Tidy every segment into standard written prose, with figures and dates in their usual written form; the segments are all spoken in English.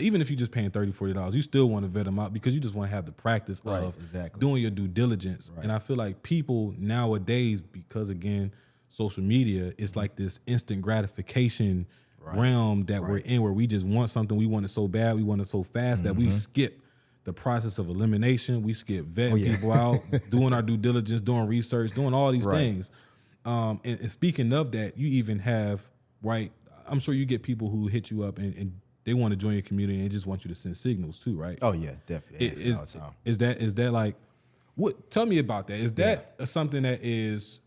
even if you're just paying $30, $40, you still want to vet them out because you just want to have the practice of doing your due diligence. Right. And I feel like people nowadays, because again, social media, it's like this instant gratification realm that we're in, where we just want something, we want it so bad, we want it so fast that we skip the process of elimination. We skip vetting people out, doing our due diligence, doing research, doing all these things. And speaking of that, you even have, I'm sure you get people who hit you up and they want to join your community and they just want you to send signals too, right? Oh yeah, definitely. Is that like, what? Tell me about that. Is that something that is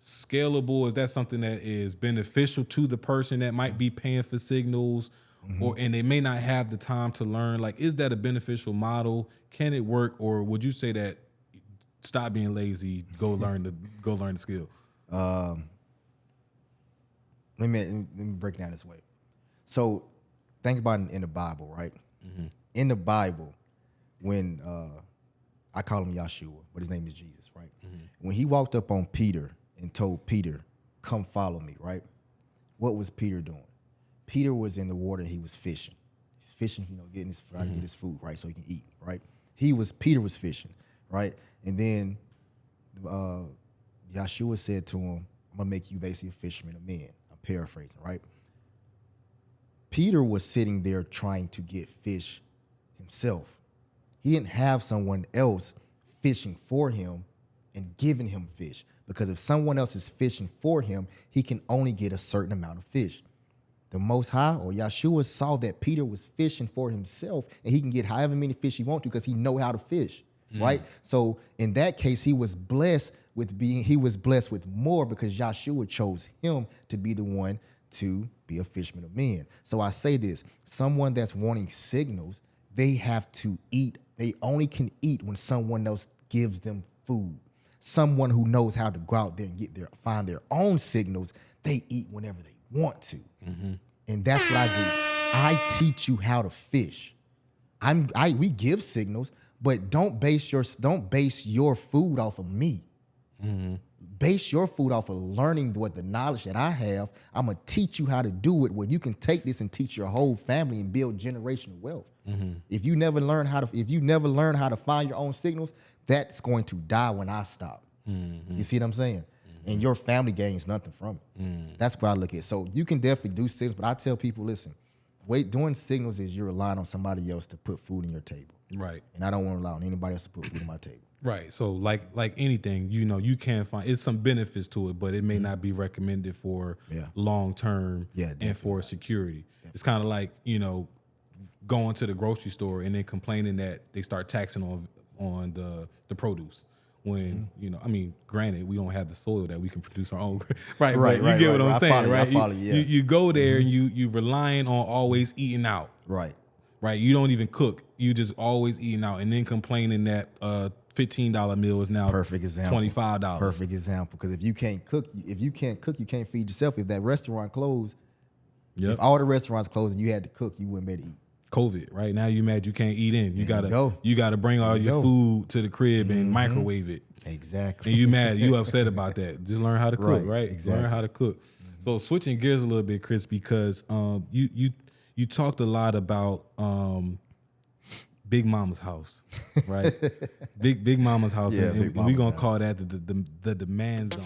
scalable? Is that something that is beneficial to the person that might be paying for signals, and they may not have the time to learn? Like, is that a beneficial model? Can it work, or would you say that stop being lazy, go learn the skill? Let me break down this way. So think about it in the Bible, right? In the Bible, when I call him Yahshua, but his name is Jesus, right? When he walked up on Peter and told Peter, come follow me, right? What was Peter doing? Peter was in the water and he was fishing. He's fishing, getting trying to get his food, right? So he can eat, right? Peter was fishing, right? And then Yahshua said to him, I'm gonna make you basically a fisherman of men. I'm paraphrasing, right? Peter was sitting there trying to get fish himself. He didn't have someone else fishing for him and giving him fish. Because if someone else is fishing for him, he can only get a certain amount of fish. The Most High, or Yahshua, saw that Peter was fishing for himself, and he can get however many fish he wants to because he know how to fish, right? So in that case, he was blessed with more because Yahshua chose him to be the one to be a fisherman of men. So I say this, someone that's wanting signals, they have to eat. They only can eat when someone else gives them food. Someone who knows how to go out there and find their own signals, they eat whenever they want to. And that's what I do. I teach you how to fish. We give signals, but don't base your food off of me. Base your food off of learning what the knowledge that I have. I'm gonna teach you how to do it, where you can take this and teach your whole family and build generational wealth. If you never learn how to find your own signals, that's going to die when I stop. You see what I'm saying? And your family gains nothing from it. That's what I look at. So you can definitely do signals, but I tell people, listen, doing signals is you're relying on somebody else to put food on your table. Right. And I don't want to rely on anybody else to put food on my table. Right. So like anything, you can find it's some benefits to it, but it may not be recommended for long term and for security. It's kind of like, going to the grocery store and then complaining that they start taxing on the produce. When, granted, we don't have the soil that we can produce our own. Right. You get what I'm saying, right? You go there and you relying on always eating out. Right. You don't even cook. You just always eating out and then complaining that $15 meal is now perfect example. $25. Perfect example. Because if you can't cook, you can't feed yourself. If that restaurant closed, if all the restaurants closed and you had to cook, you wouldn't be able to eat. COVID, right? Now you mad you can't eat in. You gotta bring all your food to the crib and microwave it. Exactly. And you mad, you upset about that. Just learn how to cook, right? Exactly. Learn how to cook. So switching gears a little bit, Chris, because you talked a lot about Big Mama's house, right? Big Mama's house, and we're gonna call that the demand zone.